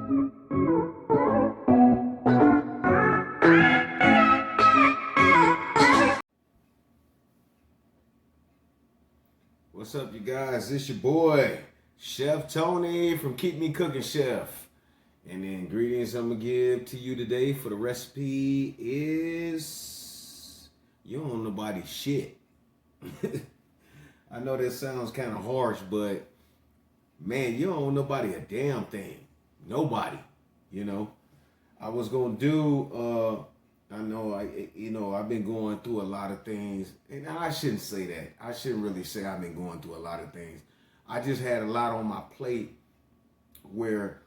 What's up, you guys? It's your boy, Chef Tony from KeepMeChef. And the ingredients I'm going to give to you today for the recipe is you don't owe nobody shit. I know that sounds kind of harsh, but man, you don't owe nobody a damn thing. Nobody, you know. I was going to do, I've been going through a lot of things, and I shouldn't say that. I shouldn't really say I've been going through a lot of things. I just had a lot on my plate where,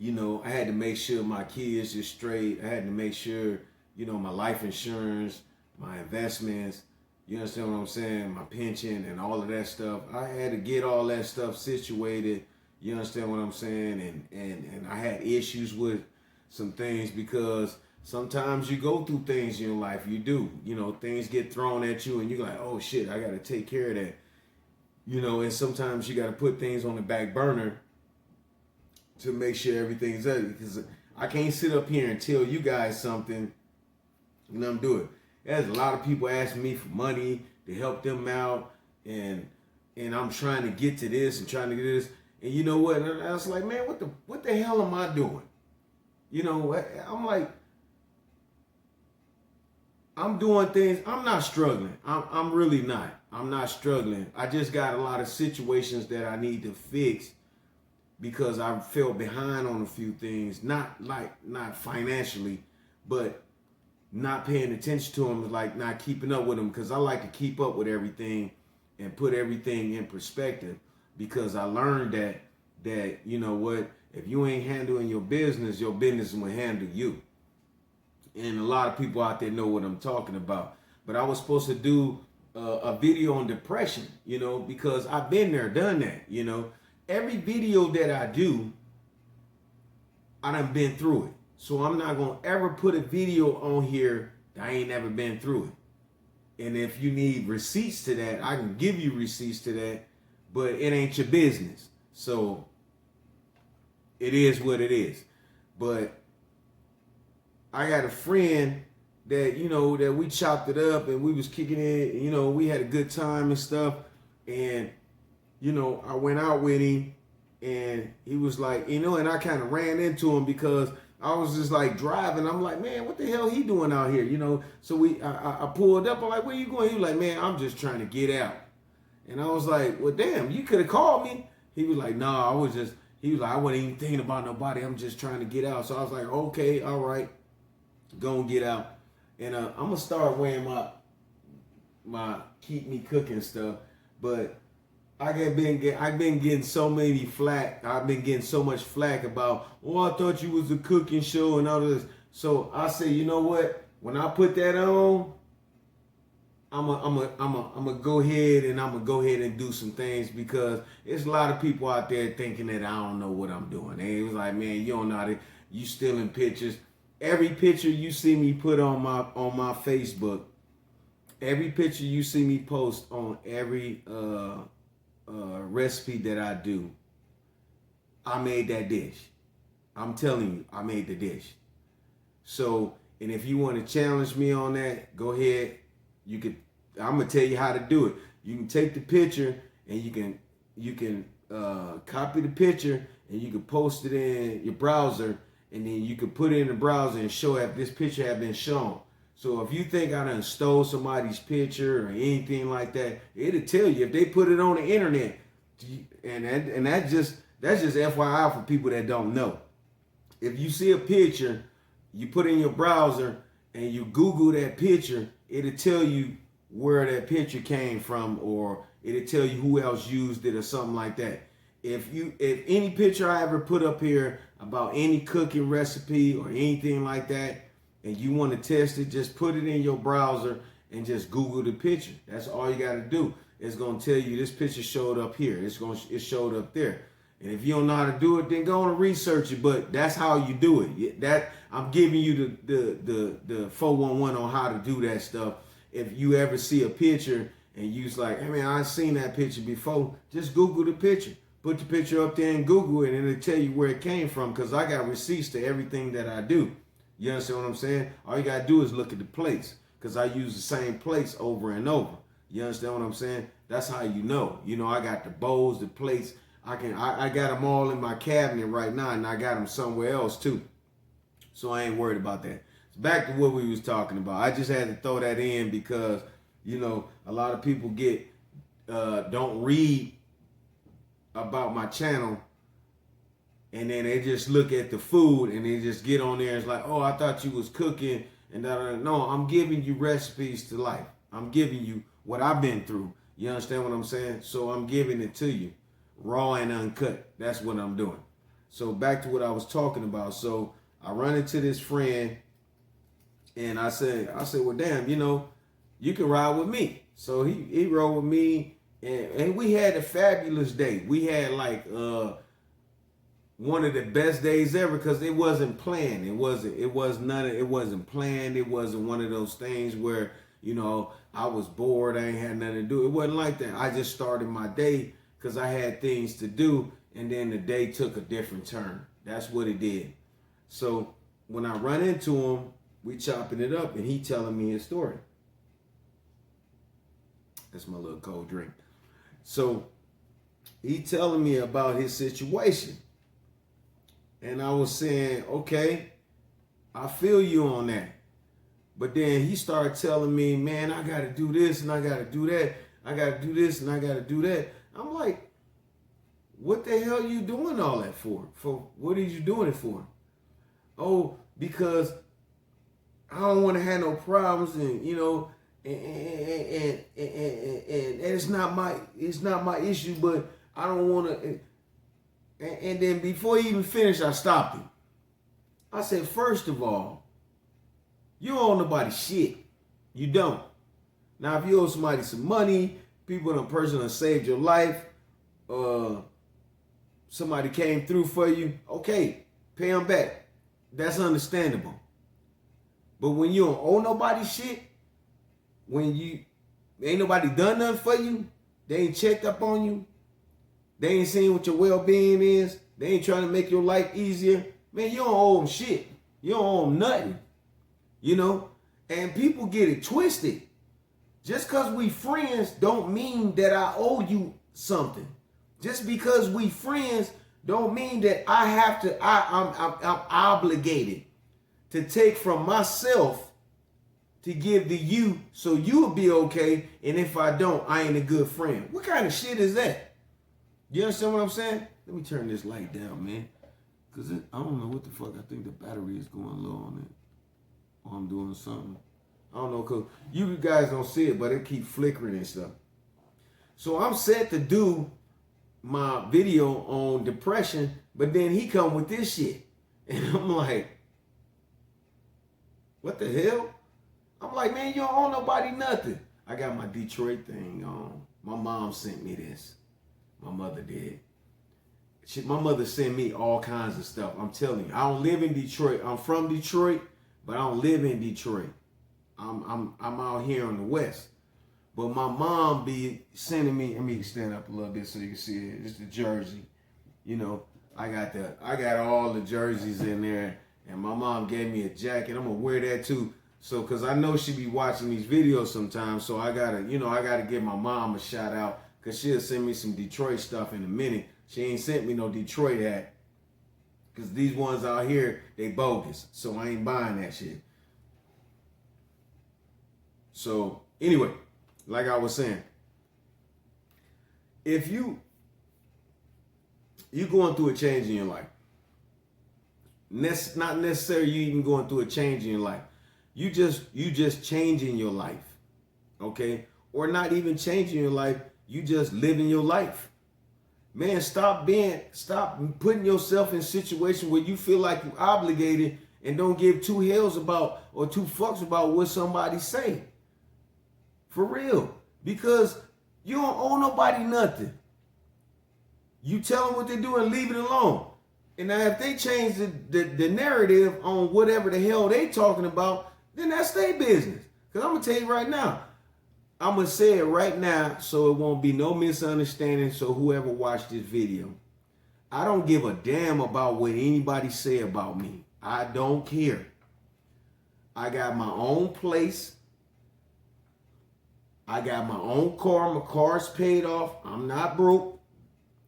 I had to make sure my kids are straight. I had to make sure, my life insurance, my investments, you understand what I'm saying? My pension and all of that stuff. I had to get all that stuff situated. You understand what I'm saying? And I had issues with some things because sometimes you go through things in your life. You do. Things get thrown at you and you're like, oh shit, I got to take care of that. And sometimes you got to put things on the back burner to make sure everything's up. Because I can't sit up here and tell you guys something and I'm doing it. There's a lot of people asking me for money to help them out, and I'm trying to get to this and trying to get this. And you know what? And I was like, man, what the hell am I doing? I'm like, I'm doing things. I'm not struggling. I'm really not. I'm not struggling. I just got a lot of situations that I need to fix because I fell behind on a few things. Not financially, but not paying attention to them, like not keeping up with them, because I like to keep up with everything and put everything in perspective, because I learned that you know what, if you ain't handling your business will handle you. And a lot of people out there know what I'm talking about. But I was supposed to do a video on depression, because I've been there, done that. Every video that I do, I done been through it. So I'm not going to ever put a video on here that I ain't never been through it. And if you need receipts to that, I can give you receipts to that, but it ain't your business. So it is what it is. But I got a friend that, that we chopped it up and we was kicking it, we had a good time and stuff. And, I went out with him and he was like, and I kind of ran into him because I was just like driving. I'm like, man, what the hell he doing out here? So I pulled up. I'm like, where you going? He was like, man, I'm just trying to get out. And I was like, well, damn, you could have called me. He was like, no, he was like, I wasn't even thinking about nobody. I'm just trying to get out. So I was like, okay, all right, go and get out. And I'm going to start wearing my Keep Me Cooking stuff. But I've been getting so many flack. I've been getting so much flack about, oh, I thought you was a cooking show and all this. So I say, you know what? When I put that on, I'm gonna go ahead and do some things, because there's a lot of people out there thinking that I don't know what I'm doing. And it was like, man, you don't know how to, you stealing pictures. Every picture you see me put on my Facebook, every picture you see me post on every recipe that I do, I made that dish. I'm telling you, I made the dish. So, and if you want to challenge me on that, go ahead. I'm gonna tell you how to do it. You can take the picture and you can copy the picture and you can post it in your browser, and then you can put it in the browser and show if this picture have been shown. So if you think I done stole somebody's picture or anything like that, it'll tell you if they put it on the internet. And that's just FYI for people that don't know. If you see a picture, you put it in your browser and you Google that picture, it'll tell you where that picture came from, or it'll tell you who else used it or something like that. If any picture I ever put up here about any cooking recipe or anything like that, and you want to test it, just put it in your browser and just Google the picture. That's all you got to do. It's going to tell you this picture showed up here. It showed up there. And if you don't know how to do it, then go and research it. But that's how you do it. That I'm giving you the 411 on how to do that stuff. If you ever see a picture and you's like, hey man, I've seen that picture before, just Google the picture. put the picture up there and Google it, and it'll tell you where it came from, because I got receipts to everything that I do. You understand what I'm saying? All you got to do is look at the plates, because I use the same plates over and over. You understand what I'm saying? That's how you know. You know, I got the bowls, the plates. I got them all in my cabinet right now, and I got them somewhere else too. So I ain't worried about that. Back to what we was talking about. I just had to throw that in because, you know, a lot of people don't read about my channel, and then they just look at the food and they just get on there and it's like, oh, I thought you was cooking, and no, I'm giving you recipes to life. I'm giving you what I've been through. You understand what I'm saying? So I'm giving it to you, raw and uncut. That's what I'm doing. So back to what I was talking about. So I run into this friend, and I said, well, damn, you know, you can ride with me. So he rode with me. And we had a fabulous day. We had like one of the best days ever, because it wasn't planned. It wasn't planned. It wasn't one of those things where, you know, I was bored. I ain't had nothing to do. It wasn't like that. I just started my day because I had things to do, and then the day took a different turn. That's what it did. So when I run into him, we chopping it up, and he telling me his story. That's my little cold drink. So he telling me about his situation. And I was saying, okay, I feel you on that. But then he started telling me, man, I got to do this and I got to do that. I got to do this and I got to do that. I'm like, what the hell are you doing all that for? For what are you doing it for? Oh, because I don't want to have no problems, and, you know, and it's not my issue, but I don't want to. And then before he even finished, I stopped him. I said, first of all, you don't owe nobody shit. You don't. Now, if you owe somebody some money, a person that saved your life, somebody came through for you, okay, pay them back. That's understandable. But when you don't owe nobody shit, when you ain't nobody done nothing for you, they ain't checked up on you, they ain't seen what your well-being is, they ain't trying to make your life easier, man, you don't owe them shit. You don't owe them nothing. You know? And people get it twisted. Just because we friends don't mean that I owe you something. Just because we friends don't mean that I'm obligated to take from myself to give to you so you'll be okay, and if I don't, I ain't a good friend. What kind of shit is that? You understand what I'm saying? Let me turn this light down, man. Because I don't know what the fuck. I think the battery is going low on it. Or I'm doing something. I don't know, because you guys don't see it, but it keep flickering and stuff. So I'm set to do my video on depression, but then he come with this shit. And I'm like, what the hell? I'm like, man, you don't owe nobody nothing. I got my Detroit thing on. My mom sent me this. My mother did. My mother sent me all kinds of stuff. I'm telling you, I don't live in Detroit. I'm from Detroit, but I don't live in Detroit. I'm out here on the West. But my mom be sending me, let me stand up a little bit so you can see it. It's the jersey. You know, I got all the jerseys in there, and my mom gave me a jacket. I'm gonna wear that too. So, cause I know she be watching these videos sometimes, so I gotta give my mom a shout out, cause she'll send me some Detroit stuff in a minute. She ain't sent me no Detroit hat, cause these ones out here, they bogus. So I ain't buying that shit. So anyway, like I was saying, if you going through a change in your life, not necessarily you even going through a change in your life. You just changing your life, okay? Or not even changing your life, you just living your life. Man, stop putting yourself in a situation where you feel like you're obligated and don't give two hells about or two fucks about what somebody say. For real. Because you don't owe nobody nothing. You tell them what they do and leave it alone. And now if they change the narrative on whatever the hell they talking about, then that's their business. Because I'm going to tell you right now, I'm going to say it right now so it won't be no misunderstanding. So whoever watched this video, I don't give a damn about what anybody say about me. I don't care. I got my own place. I got my own car. My car's paid off. I'm not broke.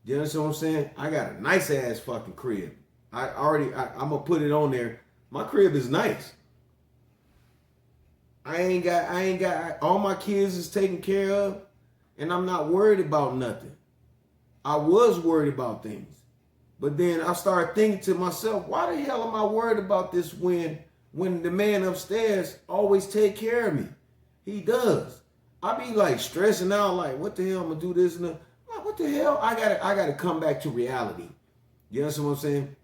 You understand what I'm saying? I got a nice ass fucking crib. I'm going to put it on there. My crib is nice. I ain't got, all my kids is taken care of, and I'm not worried about nothing. I was worried about things. But then I started thinking to myself, why the hell am I worried about this when the man upstairs always take care of me? He does. I be like stressing out, like, what the hell, I'm gonna do this and that. What the hell? I gotta come back to reality. You understand what I'm saying?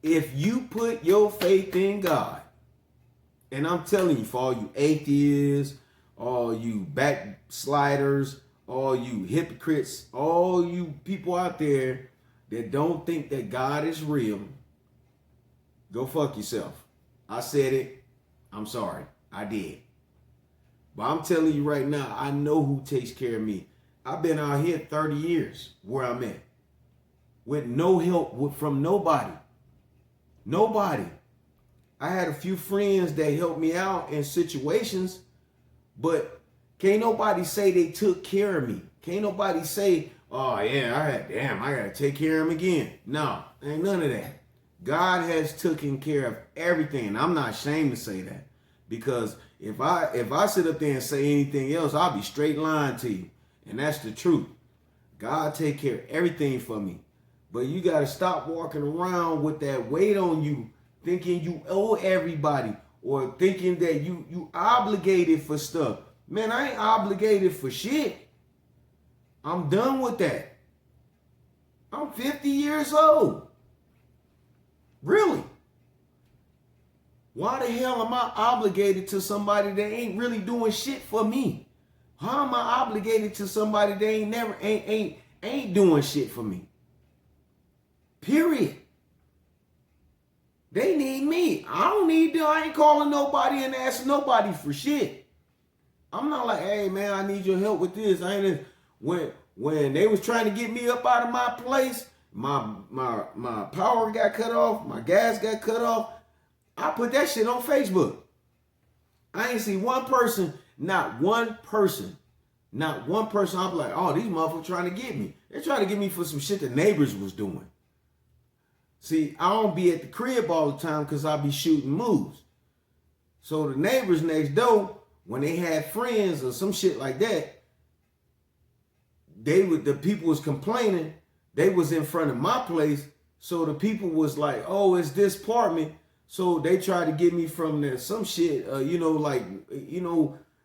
If you put your faith in God, and I'm telling you, for all you atheists, all you backsliders, all you hypocrites, all you people out there that don't think that God is real, go fuck yourself. I said it. I'm sorry. I did. But I'm telling you right now, I know who takes care of me. I've been out here 30 years where I'm at with no help from nobody. Nobody. I had a few friends that helped me out in situations, but can't nobody say they took care of me. Can't nobody say, oh yeah, I gotta take care of him again. No, ain't none of that. God has taken care of everything. And I'm not ashamed to say that, because if I sit up there and say anything else, I'll be straight lying to you. And that's the truth. God take care of everything for me. But you gotta stop walking around with that weight on you, thinking you owe everybody, or thinking that you obligated for stuff. Man, I ain't obligated for shit. I'm done with that. I'm 50 years old. Really? Why the hell am I obligated to somebody that ain't really doing shit for me? How am I obligated to somebody that ain't doing shit for me? Period. They need me. I ain't calling nobody and asking nobody for shit. I'm not like, hey man, I need your help with this. When they was trying to get me up out of my place, my power got cut off, my gas got cut off. I put that shit on Facebook. I ain't see one person, not one person. I'm like, oh, these motherfuckers trying to get me. They're trying to get me for some shit the neighbors was doing. See, I don't be at the crib all the time because I be shooting moves. So the neighbors next door, when they had friends or some shit like that, the people was complaining. They was in front of my place. So the people was like, oh, it's this apartment. So they tried to get me from there. Some shit,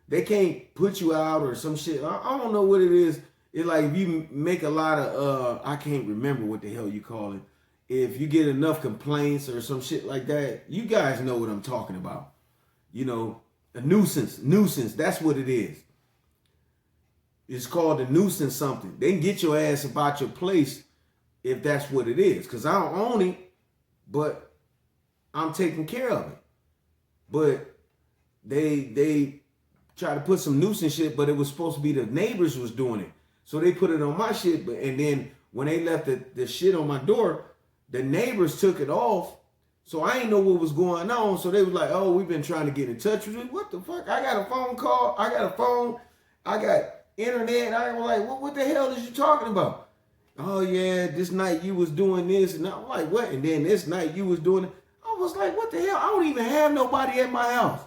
they can't put you out or some shit. I don't know what it is. It's like if you make a lot of, I can't remember what the hell you call it. If you get enough complaints or some shit like that, you guys know what I'm talking about. You know, a nuisance, that's what it is. It's called a nuisance something. They can get your ass about your place if that's what it is. Because I don't own it, but I'm taking care of it. But they try to put some nuisance shit, but it was supposed to be the neighbors was doing it. So they put it on my shit, and then when they left the shit on my door, the neighbors took it off. So I ain't know what was going on. So they was like, oh, we've been trying to get in touch with you. What the fuck? I got a phone call. I got a phone. I got internet. I was like, what the hell is you talking about? Oh, yeah, this night you was doing this. And I'm like, what? And then this night you was doing it. I was like, what the hell? I don't even have nobody at my house.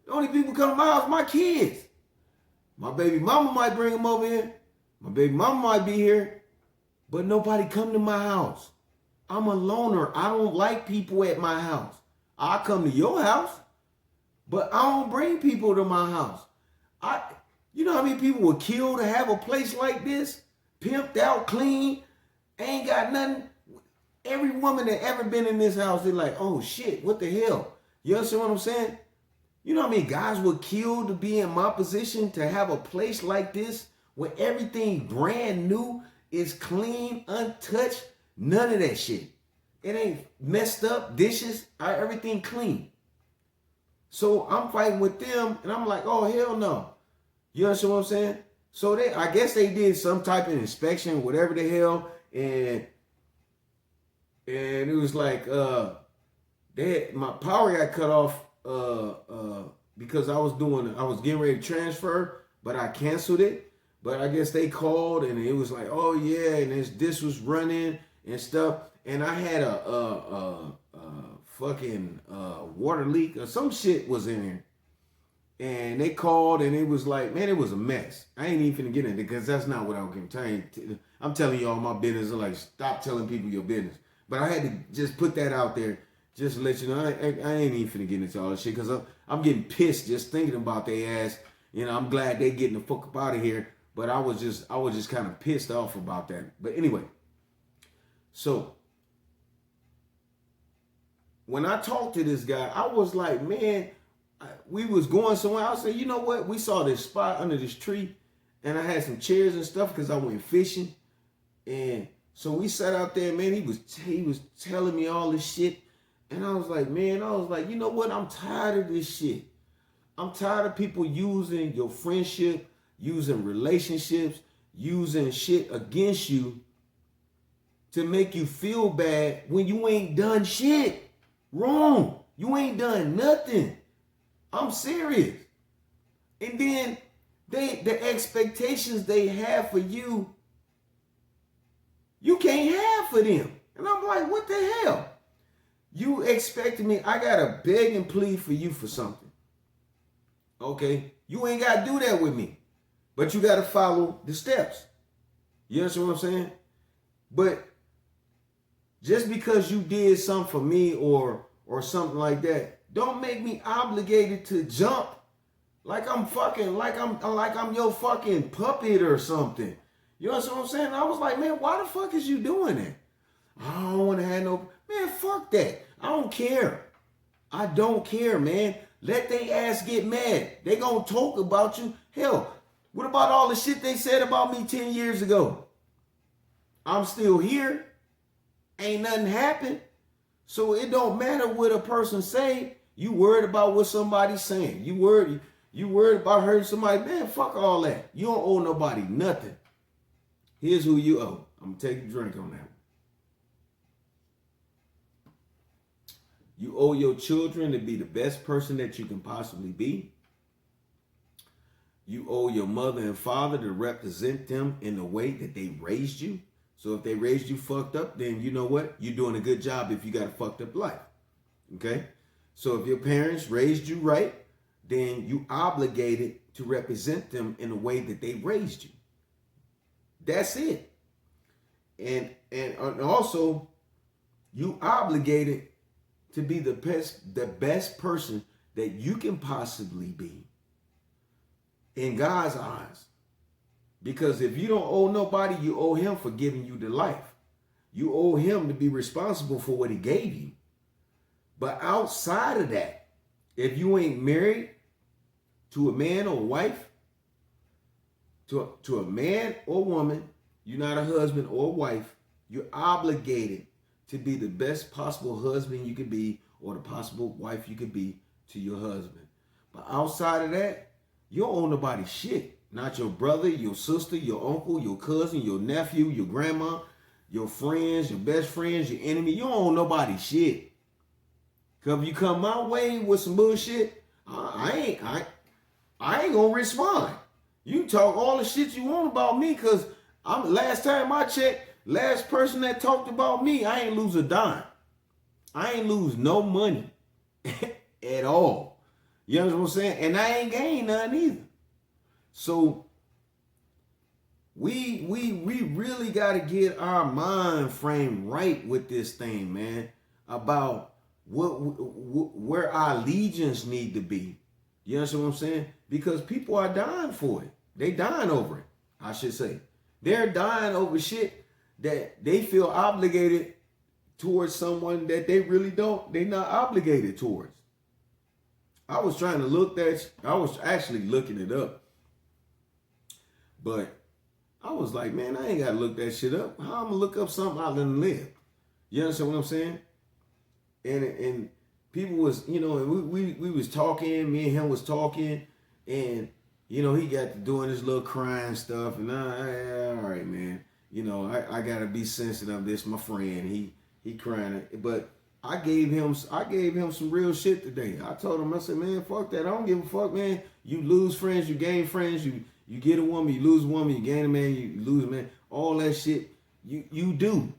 The only people come to my house, my kids. My baby mama might bring them over here. My baby mama might be here. But nobody come to my house. I'm a loner. I don't like people at my house. I come to your house, but I don't bring people to my house. You know how many people would kill to have a place like this? Pimped out, clean, ain't got nothing. Every woman that ever been in this house, they're like, oh shit, what the hell? You understand what I'm saying? You know how many guys would kill to be in my position, to have a place like this where everything brand new, is clean, untouched, none of that shit. It ain't messed up, dishes, everything clean. So I'm fighting with them, and I'm like, oh, hell no. You understand what I'm saying? So I guess they did some type of inspection, whatever the hell, and it was like my power got cut off because I was getting ready to transfer, but I canceled it. But I guess they called and it was like, oh yeah, and this was running and stuff, and I had a fucking water leak or some shit was in there. And they called and it was like, man, it was a mess. I ain't even finna get into it because that's not what I'm telling you. I'm telling you all my business. I'm like, stop telling people your business. But I had to just put that out there just to let you know. I ain't even finna get into all this shit because I'm getting pissed just thinking about their ass. You know, I'm glad they getting the fuck up out of here. But I was just kind of pissed off about that. But anyway, so when I talked to this guy, I was like, man, we was going somewhere. I said, you know what? We saw this spot under this tree, and I had some chairs and stuff because I went fishing, and so we sat out there. Man, he was telling me all this shit, and I was like, man, you know what? I'm tired of this shit. I'm tired of people using your friendship, using relationships, using shit against you to make you feel bad when you ain't done shit wrong. You ain't done nothing. I'm serious. And then the expectations they have for you, you can't have for them. And I'm like, what the hell? You expected me, I gotta beg and plead for you for something. Okay? You ain't gotta do that with me. But you gotta follow the steps. You understand what I'm saying? But just because you did something for me or something like that, don't make me obligated to jump like I'm your fucking puppet or something. You know what I'm saying? I was like, man, why the fuck is you doing that? I don't want to have no, man, fuck that. I don't care. I don't care, man. Let they ass get mad. They gonna talk about you. Hell, what about all the shit they said about me 10 years ago? I'm still here. Ain't nothing happened. So it don't matter what a person say. You worried about what somebody's saying. You worried about hurting somebody. Man, fuck all that. You don't owe nobody nothing. Here's who you owe. I'm going to take a drink on that. You owe your children to be the best person that you can possibly be. You owe your mother and father to represent them in the way that they raised you. So if they raised you fucked up, then you know what? You're doing a good job if you got a fucked up life. Okay? So if your parents raised you right, then you obligated to represent them in the way that they raised you. That's it. And also, you obligated to be the best person that you can possibly be in God's eyes. Because if you don't owe nobody, you owe him for giving you the life. You owe him to be responsible for what he gave you. But outside of that, if you ain't married to a man or a wife, to a man or woman, you're not a husband or a wife, you're obligated to be the best possible husband you could be or the possible wife you could be to your husband. But outside of that, you don't owe nobody shit. Not your brother, your sister, your uncle, your cousin, your nephew, your grandma, your friends, your best friends, your enemy. You don't owe nobody shit. Cause if you come my way with some bullshit, I ain't gonna respond. You talk all the shit you want about me, cause last time I checked, last person that talked about me, I ain't lose a dime. I ain't lose no money at all. You know what I'm saying? And I ain't gained none either. So we really gotta get our mind frame right with this thing, man, about where our allegiance need to be. You understand what I'm saying? Because people are dying for it. They dying over it, I should say. They're dying over shit that they feel obligated towards someone that they really don't. They're not obligated towards. I was trying to look that. I was actually looking it up. But I was like, man, I ain't got to look that shit up. How I'm going to look up something I didn't live? You understand what I'm saying? And people was, you know, and we was talking, me and him was talking, and You know, he got to doing his little crying stuff, and all right, man. You know, I gotta be sensitive. This my friend. He crying, but I gave him some real shit today. I told him, I said, man, fuck that. I don't give a fuck, man. You lose friends, you gain friends. You get a woman, you lose a woman, you gain a man, you lose a man. All that shit, you do.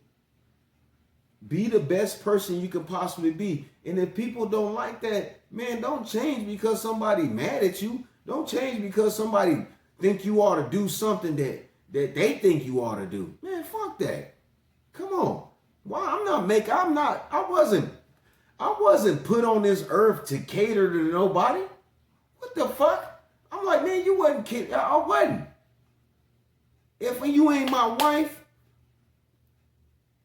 Be the best person you can possibly be. And if people don't like that, man, don't change because somebody mad at you. Don't change because somebody think you ought to do something that they think you ought to do. Man, fuck that. Come on. Why? I wasn't put on this earth to cater to nobody. What the fuck? I'm like, man, you wasn't kidding. I wasn't. If you ain't my wife,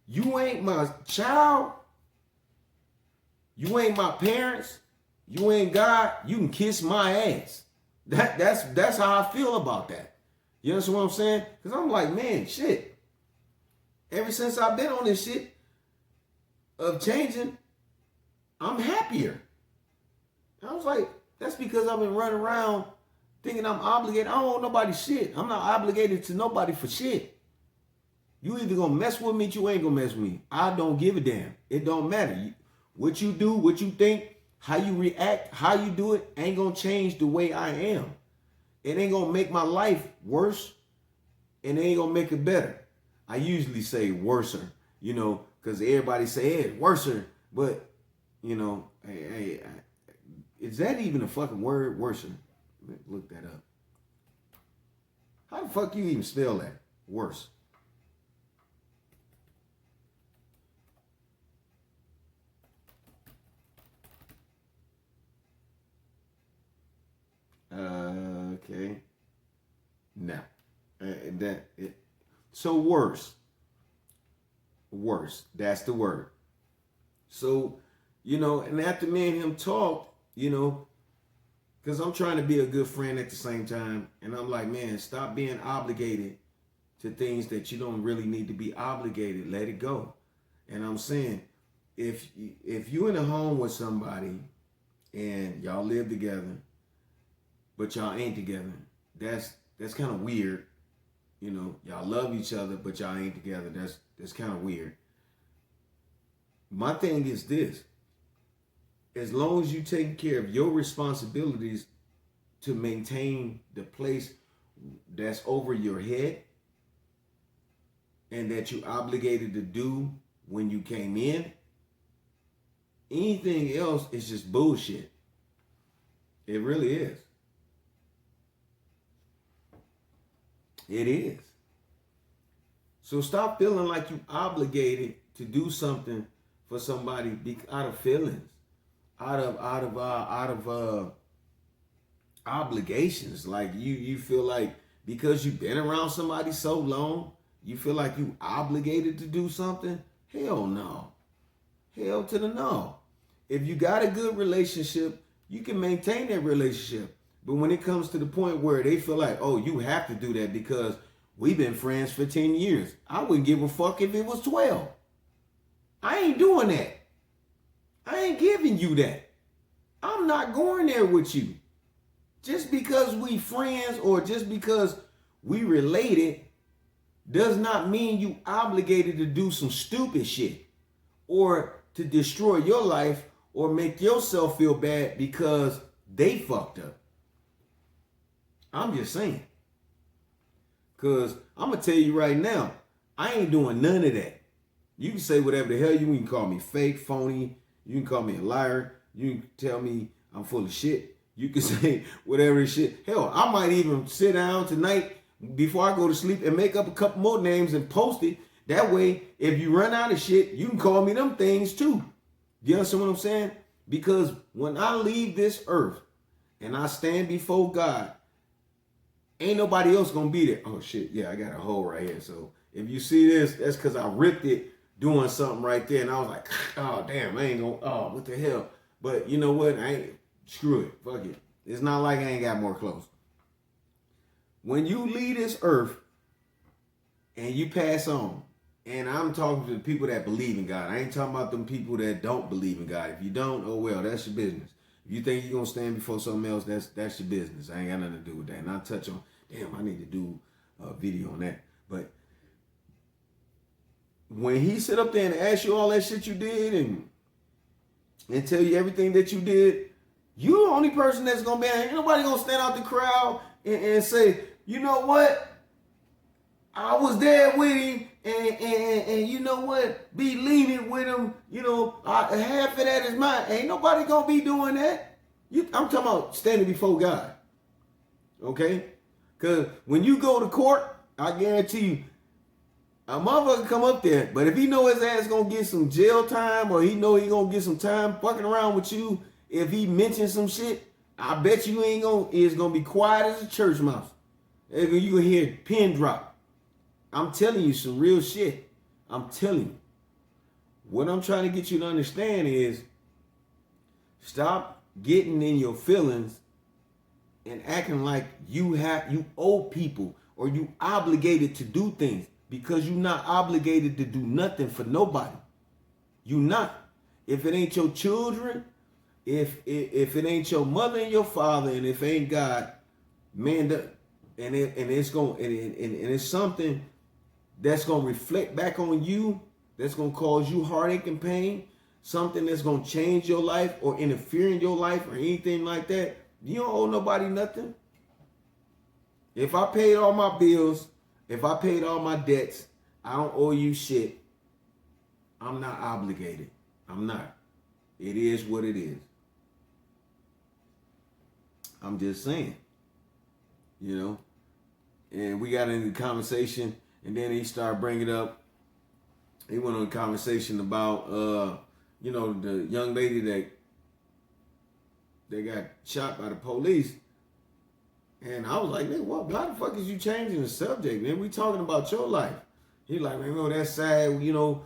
you ain't my child, you ain't my parents, you ain't God, you can kiss my ass. That's how I feel about that. You understand what I'm saying? Because I'm like, man, shit. Ever since I've been on this shit of changing, I'm happier. I was like, that's because I've been running around thinking I'm obligated. I don't owe nobody shit. I'm not obligated to nobody for shit. You either gonna mess with me, you ain't gonna mess with me. I don't give a damn. It don't matter. What you do, what you think, how you react, how you do it, ain't gonna change the way I am. It ain't gonna make my life worse, and it ain't gonna make it better. I usually say worser, you know, because everybody say, hey, worser, but, you know, hey, is that even a fucking word, worser? Look that up. How the fuck you even spell that? Worse. Okay. Now, so worse. Worse. That's the word. So, you know, and after me and him talked, you know, because I'm trying to be a good friend at the same time, and I'm like, man, stop being obligated to things that you don't really need to be obligated. Let it go. And I'm saying, if you in a home with somebody and y'all live together, but y'all ain't together, that's kind of weird. You know, y'all love each other, but y'all ain't together. That's kind of weird. My thing is this. As long as you take care of your responsibilities to maintain the place that's over your head and that you obligated to do when you came in, anything else is just bullshit. It really is. It is. So stop feeling like you obligated to do something for somebody out of feelings, out of obligations. Like you feel like because you've been around somebody so long, you feel like you obligated to do something. Hell no. Hell to the no. If you got a good relationship, you can maintain that relationship. But when it comes to the point where they feel like, oh, you have to do that because we've been friends for 10 years. I wouldn't give a fuck if it was 12. I ain't doing that. I ain't giving you that. I'm not going there with you. Just because we friends or just because we related does not mean you obligated to do some stupid shit or to destroy your life or make yourself feel bad because they fucked up. I'm just saying. Because I'm going to tell you right now, I ain't doing none of that. You can say whatever the hell you can call me fake, phony. You can call me a liar. You can tell me I'm full of shit. You can say whatever shit. Hell, I might even sit down tonight before I go to sleep and make up a couple more names and post it. That way, if you run out of shit, you can call me them things too. You understand what I'm saying? Because when I leave this earth and I stand before God, ain't nobody else gonna be there. Oh shit, yeah, I got a hole right here. So if you see this, that's because I ripped it doing something right there. And I was like, oh damn, I ain't gonna, oh, what the hell? But you know what? I ain't, screw it, fuck it. It's not like I ain't got more clothes. When you leave this earth and you pass on, and I'm talking to the people that believe in God. I ain't talking about them people that don't believe in God. If you don't, oh well, that's your business. If you think you're gonna stand before something else, that's your business. I ain't got nothing to do with that. And I'll touch on, damn, I need to do a video on that. But when he sit up there and ask you all that shit you did and tell you everything that you did, you the only person that's gonna be, ain't nobody gonna stand out the crowd and say, you know what? I was there with him, and you know what? Be lenient with him. You know, half of that is mine. Ain't nobody gonna be doing that. I'm talking about standing before God. Okay? Because when you go to court, I guarantee you, a motherfucker come up there, but if he know his ass gonna get some jail time, or he know he gonna get some time fucking around with you, if he mentions some shit, I bet you it's gonna be quiet as a church mouse. You can hear pin drop. I'm telling you some real shit. I'm telling you. What I'm trying to get you to understand is stop getting in your feelings and acting like you owe people or you obligated to do things, because you're not obligated to do nothing for nobody. You not. If it ain't your children, if it ain't your mother and your father, and if it ain't God, man, it's something that's gonna reflect back on you, that's gonna cause you heartache and pain, something that's gonna change your life or interfere in your life or anything like that, you don't owe nobody nothing. If I paid all my bills, if I paid all my debts, I don't owe you shit. I'm not obligated. I'm not. It is what it is. I'm just saying, you know. And we got into the conversation, and then he started bringing up, he went on a conversation about, you know, the young lady that got shot by the police. And I was like, man, why the fuck is you changing the subject, man? We talking about your life. He like, man, no, that's sad. You know,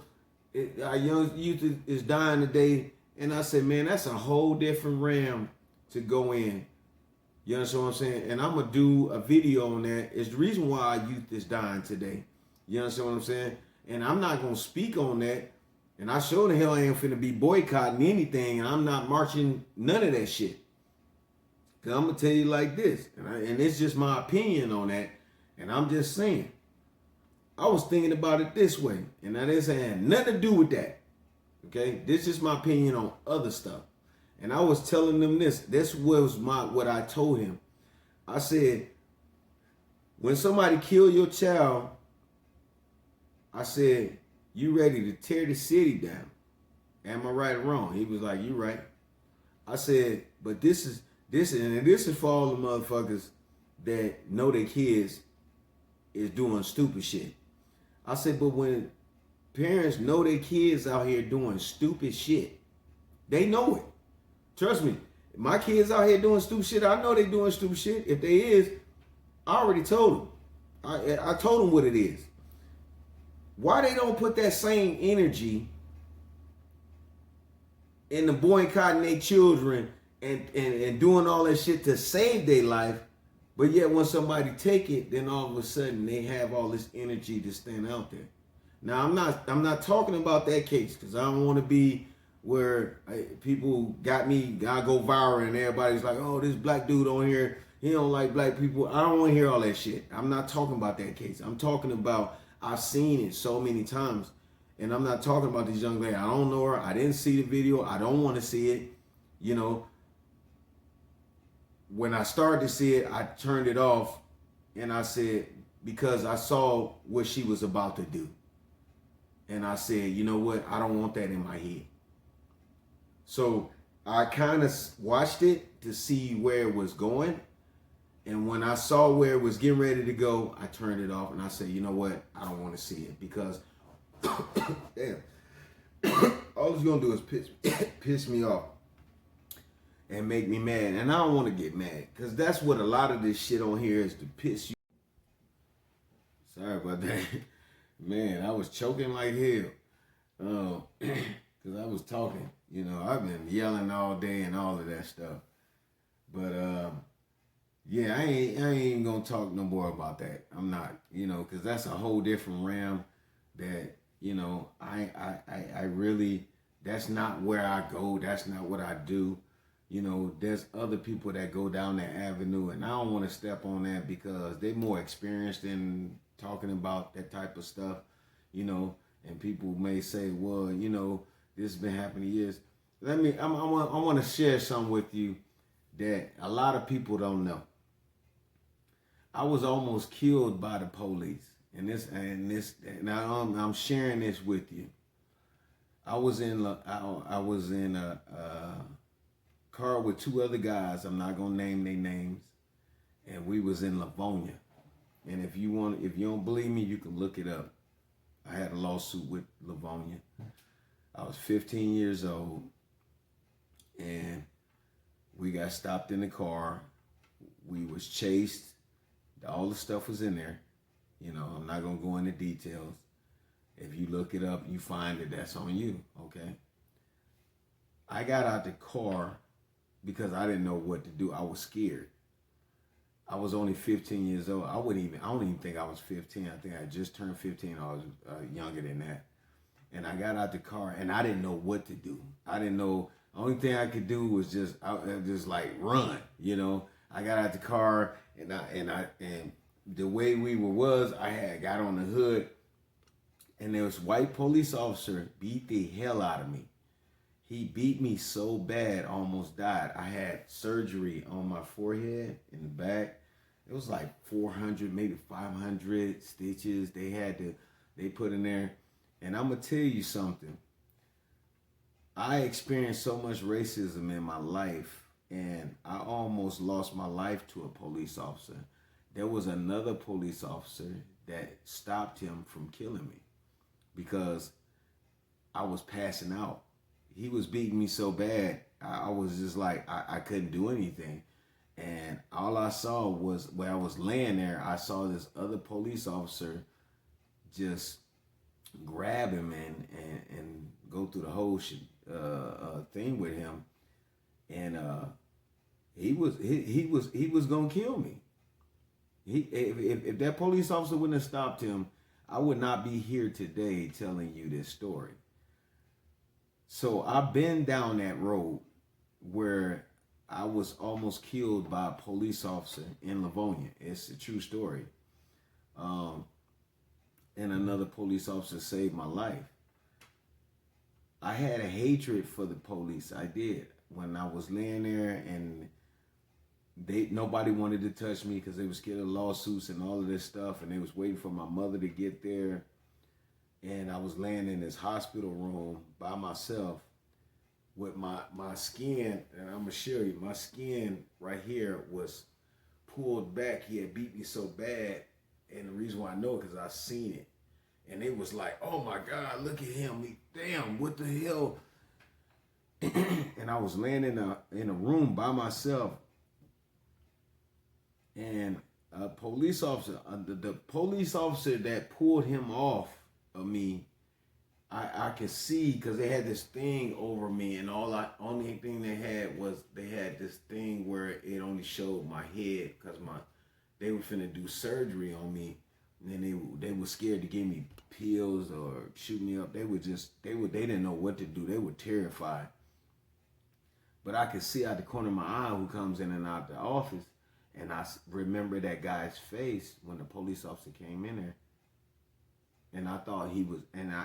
our young youth is dying today. And I said, man, that's a whole different realm to go in. You understand what I'm saying? And I'm going to do a video on that. It's the reason why our youth is dying today. You understand what I'm saying? And I'm not going to speak on that. And I sure the hell ain't finna be boycotting anything. And I'm not marching none of that shit. Because I'm going to tell you like this. And it's just my opinion on that. And I'm just saying. I was thinking about it this way. And that this had nothing to do with that. Okay? This is my opinion on other stuff. And I was telling them this. This was what I told him. I said, when somebody kill your child, I said, you ready to tear the city down. Am I right or wrong? He was like, you right. I said, but this is for all the motherfuckers that know their kids is doing stupid shit. I said, but when parents know their kids out here doing stupid shit, they know it. Trust me, my kids out here doing stupid shit, I know they doing stupid shit. If they is, I already told them. I told them what it is. Why they don't put that same energy in the boycotting their children and doing all that shit to save their life, but yet when somebody take it, then all of a sudden they have all this energy to stand out there. Now I'm not talking about that case, because I don't want to be where people got me, I go viral and everybody's like, oh, this black dude on here, he don't like black people. I don't want to hear all that shit. I'm not talking about that case. I'm talking about, I've seen it so many times. And I'm not talking about this young lady. I don't know her. I didn't see the video. I don't want to see it. You know, when I started to see it, I turned it off. And I said, because I saw what she was about to do. And I said, you know what? I don't want that in my head. So I kind of watched it to see where it was going. And when I saw where it was getting ready to go, I turned it off and I said, you know what? I don't want to see it, because damn, all it's going to do is piss me off and make me mad. And I don't want to get mad, because that's what a lot of this shit on here is, to piss you. Sorry about that. Man, I was choking like hell. Because I was talking. You know, I've been yelling all day and all of that stuff. But, yeah, I ain't even going to talk no more about that. I'm not, you know, because that's a whole different realm that, you know, I really, that's not where I go. That's not what I do. You know, there's other people that go down that avenue, and I don't want to step on that because they're more experienced in talking about that type of stuff, you know. And people may say, well, you know, this has been happening years. I want to share something with you that a lot of people don't know. I was almost killed by the police, and I'm sharing this with you. I was in a car with two other guys. I'm not gonna name their names, and we was in Livonia. And if you don't believe me, you can look it up. I had a lawsuit with Livonia. I was 15 years old, and we got stopped in the car. We was chased. All the stuff was in there. You know, I'm not gonna go into details. If you look it up, you find it. That's on you. Okay. I got out the car because I didn't know what to do. I was scared. I was only 15 years old. I don't even think I was 15. I think I just turned 15. I was younger than that. And I got out the car and I didn't know what to do. I didn't know. The only thing I could do was just like run, you know. I got out the car and the way we was, I had got on the hood, and there was white police officer beat the hell out of me. He beat me so bad, I almost died. I had surgery on my forehead in the back. It was like 400, maybe 500 stitches they put in there. And I'm gonna tell you something. I experienced so much racism in my life, and I almost lost my life to a police officer. There was another police officer that stopped him from killing me because I was passing out. He was beating me so bad, I was just like, I couldn't do anything. And all I saw was, where I was laying there, I saw this other police officer just grab him and go through the whole thing with him. And he was gonna kill me. If that police officer wouldn't have stopped him, I would not be here today telling you this story. So I've been down that road where I was almost killed by a police officer in Livonia. It's a true story. And another police officer saved my life. I had a hatred for the police. I did. When I was laying there and nobody wanted to touch me because they were scared of lawsuits and all of this stuff, and they was waiting for my mother to get there. And I was laying in this hospital room by myself with my skin, and I'm gonna show you, my skin right here was pulled back. He had beat me so bad, and the reason why I know it because I seen it. And it was like, oh my God, look at him. Damn, what the hell? And I was laying in a room by myself, and a police officer, the police officer that pulled him off of me, I could see because they had this thing over me, and only thing they had was this thing where it only showed my head because they were finna do surgery on me, and they were scared to give me pills or shoot me up. They didn't know what to do. They were terrified. But I could see out the corner of my eye who comes in and out the office, and I remember that guy's face when the police officer came in there. And I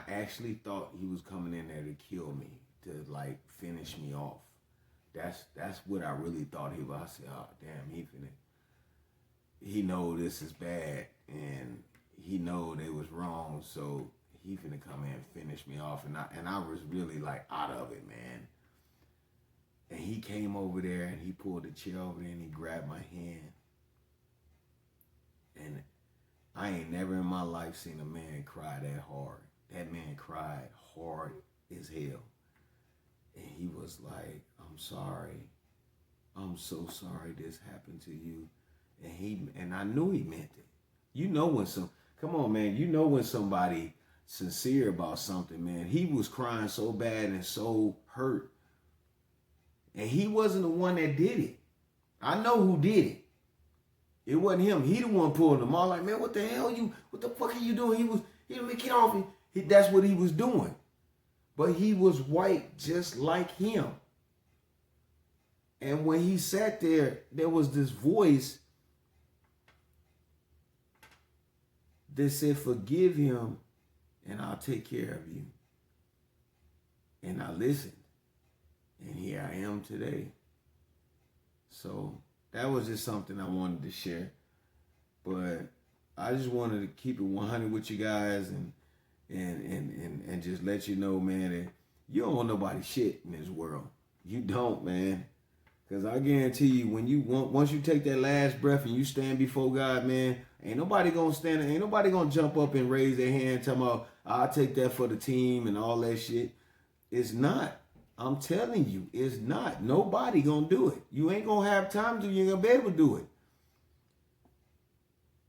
actually thought he was coming in there to kill me, to like finish me off. That's what I really thought he was. I said, oh damn, he know this is bad, and he know they was wrong, so he finna come in and finish me off. And I was really like out of it, man. And he came over there and he pulled the chair over there and he grabbed my hand. And I ain't never in my life seen a man cry that hard. That man cried hard as hell. And he was like, I'm sorry. I'm so sorry this happened to you. And I knew he meant it. You know come on, man. You know when somebody sincere about something, man. He was crying so bad and so hurt. And he wasn't the one that did it. I know who did it. It wasn't him. He the one pulling them all. Like, man, what the fuck are you doing? He didn't get off. That's what he was doing. But he was white just like him. And when he sat there was this voice that said, forgive him and I'll take care of you. And I listened. And here I am today. So that was just something I wanted to share. But I just wanted to keep it 100 with you guys and just let you know, man, that you don't want nobody shit in this world. You don't, man. Because I guarantee you, once you take that last breath and you stand before God, man, ain't nobody gonna jump up and raise their hand talking about, I'll take that for the team and all that shit. It's not. I'm telling you, it's not. Nobody gonna do it. You ain't gonna have time to, you ain't gonna be able to do it.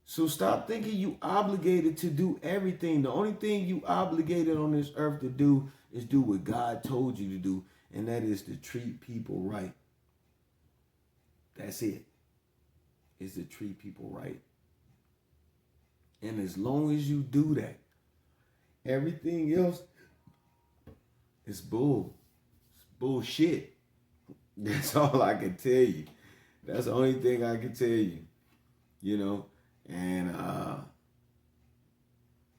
So stop thinking you obligated to do everything. The only thing you obligated on this earth to do is do what God told you to do, and that is to treat people right. That's it. Is to treat people right. And as long as you do that, everything else is bullshit. That's all I can tell you. That's the only thing I can tell you. You know, and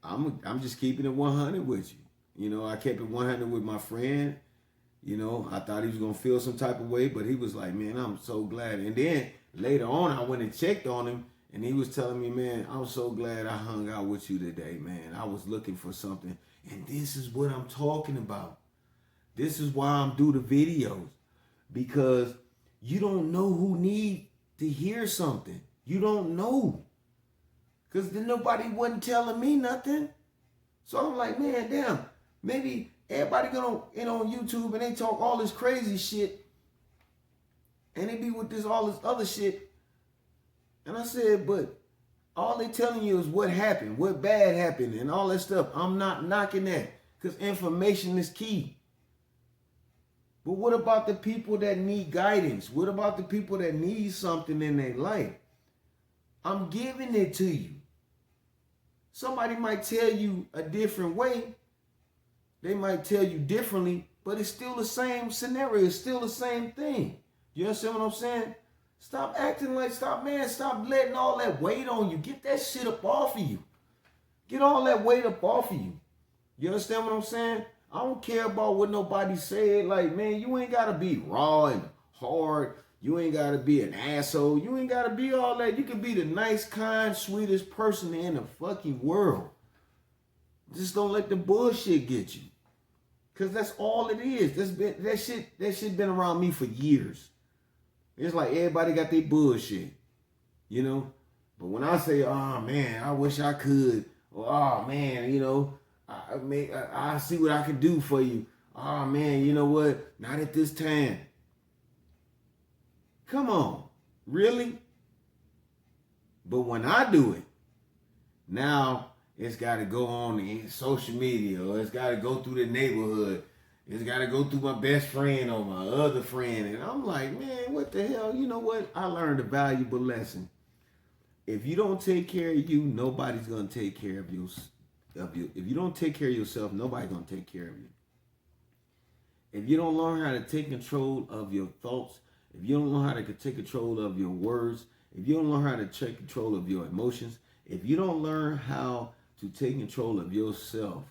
I'm just keeping it 100 with you. You know, I kept it 100 with my friend. You know, I thought he was going to feel some type of way, but he was like, man, I'm so glad. And then later on, I went and checked on him, and he was telling me, man, I'm so glad I hung out with you today, man. I was looking for something. And this is what I'm talking about. This is why I'm doing the videos. Because you don't know who needs to hear something. You don't know. Because then nobody wasn't telling me nothing. So I'm like, man, damn, maybe everybody go on YouTube and they talk all this crazy shit. And they be with all this other shit. And I said, but all they telling you is what happened, what bad happened, and all that stuff. I'm not knocking that. Because information is key. But what about the people that need guidance? What about the people that need something in their life? I'm giving it to you. Somebody might tell you a different way. They might tell you differently, but it's still the same scenario. It's still the same thing. You understand what I'm saying? Stop acting like, stop letting all that weight on you. Get that shit up off of you. Get all that weight up off of you. You understand what I'm saying? I don't care about what nobody said. Like, man, you ain't got to be raw and hard. You ain't got to be an asshole. You ain't got to be all that. You can be the nice, kind, sweetest person in the fucking world. Just don't let the bullshit get you. Because that's all it is. That shit been around me for years. It's like everybody got their bullshit. You know? But when I say, oh, man, I wish I could. Or, oh, man, you know, I see what I can do for you. Oh, man, you know what? Not at this time. Come on. Really? But when I do it, now it's got to go on in social media, or it's got to go through the neighborhood. It's got to go through my best friend or my other friend. And I'm like, man, what the hell? You know what? I learned a valuable lesson. If you don't take care of you, nobody's going to take care of you. If you don't take care of yourself, nobody's going to take care of you. If you don't learn how to take control of your thoughts, if you don't know how to take control of your words, if you don't learn how to take control of your emotions, if you don't learn how to take control of yourself,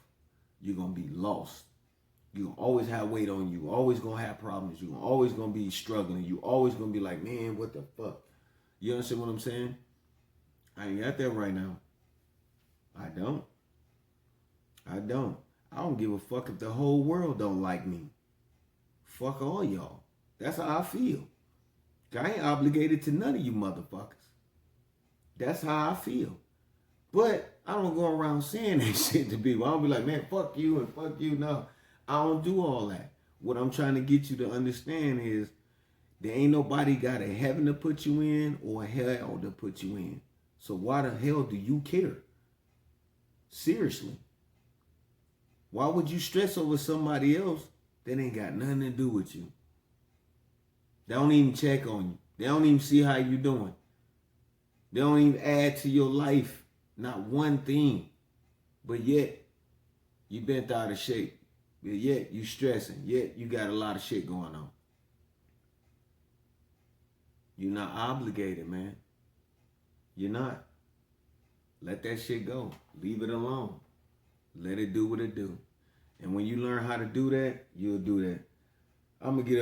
you're going to be lost. You're going to always have weight on you. You're always going to have problems. You're always going to be struggling. You're always going to be like, man, what the fuck? You understand what I'm saying? I ain't got that right now. I don't. I don't give a fuck if the whole world don't like me. Fuck all y'all. That's how I feel. I ain't obligated to none of you motherfuckers. That's how I feel. But I don't go around saying that shit to people. I don't be like, man, fuck you and fuck you. No, I don't do all that. What I'm trying to get you to understand is there ain't nobody got a heaven to put you in or a hell to put you in. So why the hell do you care? Seriously. Why would you stress over somebody else that ain't got nothing to do with you? They don't even check on you. They don't even see how you doing. They don't even add to your life. Not one thing. But yet, you bent out of shape. But yet, you stressing. Yet, you got a lot of shit going on. You're not obligated, man. You're not. Let that shit go. Leave it alone. Let it do what it do. And when you learn how to do that, you'll do that. I'm gonna get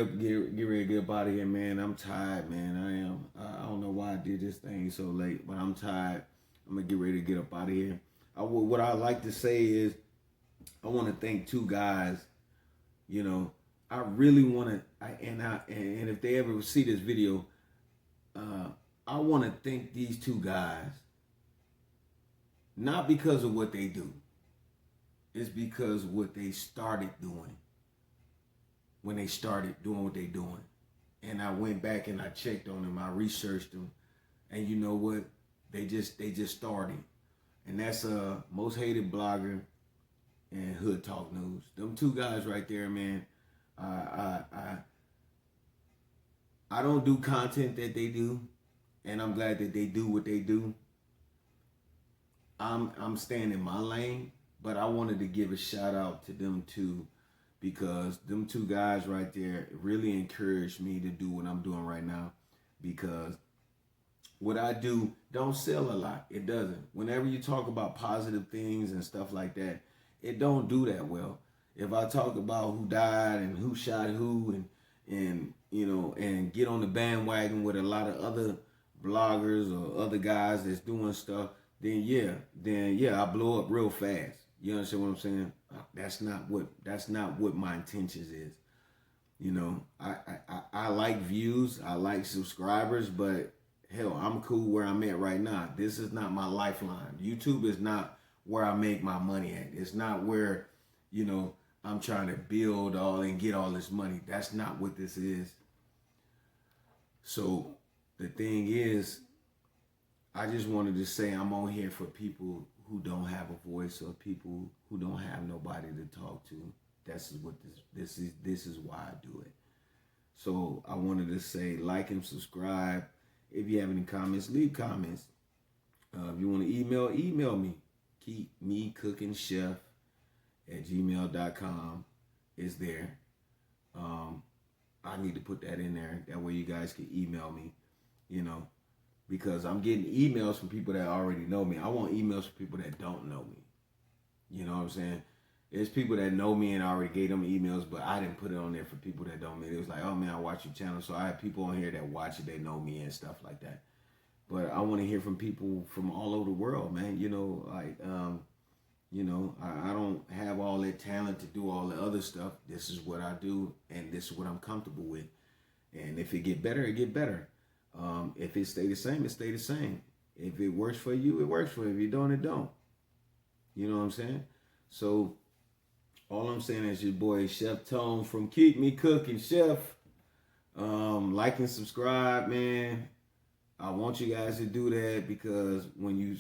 ready to get up out of here, man. I'm tired, man. I am. I don't know why I did this thing so late, but I'm tired. I'm gonna get ready to get up out of here. What I like to say is, I want to thank two guys. You know, I really want to. And if they ever see this video, I want to thank these two guys. Not because of what they do. It's because of what they started doing. When they started doing what they doing. And I went back and I checked on them. I researched them. And you know what? They just started. And that's Most Hated Blogger and Hood Talk News. Them two guys right there, man. I don't do content that they do. And I'm glad that they do what they do. I'm staying in my lane. But I wanted to give a shout out to them two, because them two guys right there really encouraged me to do what I'm doing right now. Because what I do don't sell a lot. It doesn't. Whenever you talk about positive things and stuff like that, it don't do that well. If I talk about who died and who shot who and you know, and get on the bandwagon with a lot of other bloggers or other guys that's doing stuff, then yeah, I blow up real fast. You understand what I'm saying? That's not what my intentions is. You know, I like views, I like subscribers, but hell, I'm cool where I'm at right now. This is not my lifeline. YouTube is not where I make my money at. It's not where, you know, I'm trying to build all and get all this money. That's not what this is. So the thing is, I just wanted to say I'm on here for people who don't have a voice, or people who don't have nobody to talk to. This is why I do it. So I wanted to say, like and subscribe. If you have any comments, leave comments. If you want to email me. KeepMeChef at gmail.com is there. I need to put that in there. That way you guys can email me, you know. Because I'm getting emails from people that already know me. I want emails from people that don't know me. You know what I'm saying? There's people that know me and I already gave them emails, but I didn't put it on there for people that don't know me. It was like, oh man, I watch your channel. So I have people on here that watch it, they know me and stuff like that. But I want to hear from people from all over the world, man. You know, like, you know, I don't have all that talent to do all the other stuff. This is what I do, and this is what I'm comfortable with. And if it get better, it get better. If it stay the same, it stay the same. If it works for you, it works for you. If you don't, it don't. You know what I'm saying? So all I'm saying is your boy Chef Tone from Keep Me Cooking Chef. Like and subscribe, man. I want you guys to do that, because when you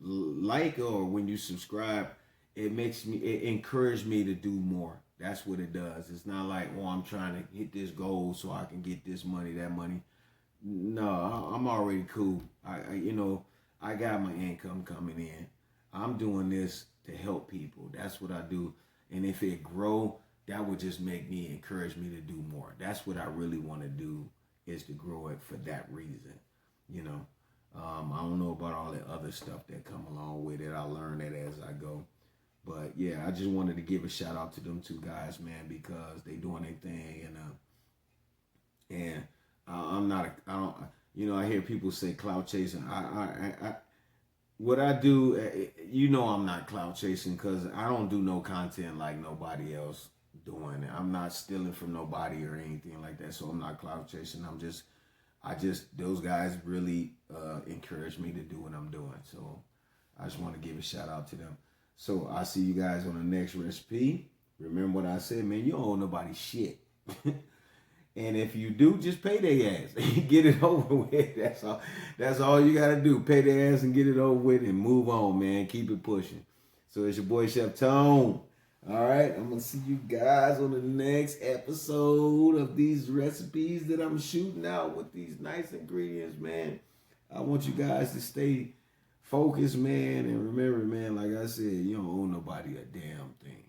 like or when you subscribe, it encourages me to do more. That's what it does. It's not like, oh, I'm trying to hit this goal so I can get this money, that money. No, I'm already cool. You know, I got my income coming in. I'm doing this to help people. That's what I do. And if it grow, that would just encourage me to do more. That's what I really want to do, is to grow it for that reason. You know, I don't know about all the other stuff that come along with it. I learn that as I go. But yeah, I just wanted to give a shout out to them two guys, man, because they doing their thing. And I'm not, I don't, you know, I hear people say clout chasing. What I do, you know, I'm not clout chasing, because I don't do no content like nobody else doing it. I'm not stealing from nobody or anything like that. So I'm not clout chasing. Those guys really encourage me to do what I'm doing. So I just want to give a shout out to them. So I'll see you guys on the next recipe. Remember what I said, man, you don't owe nobody shit. And if you do, just pay their ass and get it over with. That's all you got to do. Pay their ass and get it over with and move on, man. Keep it pushing. So it's your boy, Chef Tone. All right, I'm going to see you guys on the next episode of these recipes that I'm shooting out with these nice ingredients, man. I want you guys to stay focused, man. And remember, man, like I said, you don't owe nobody a damn thing.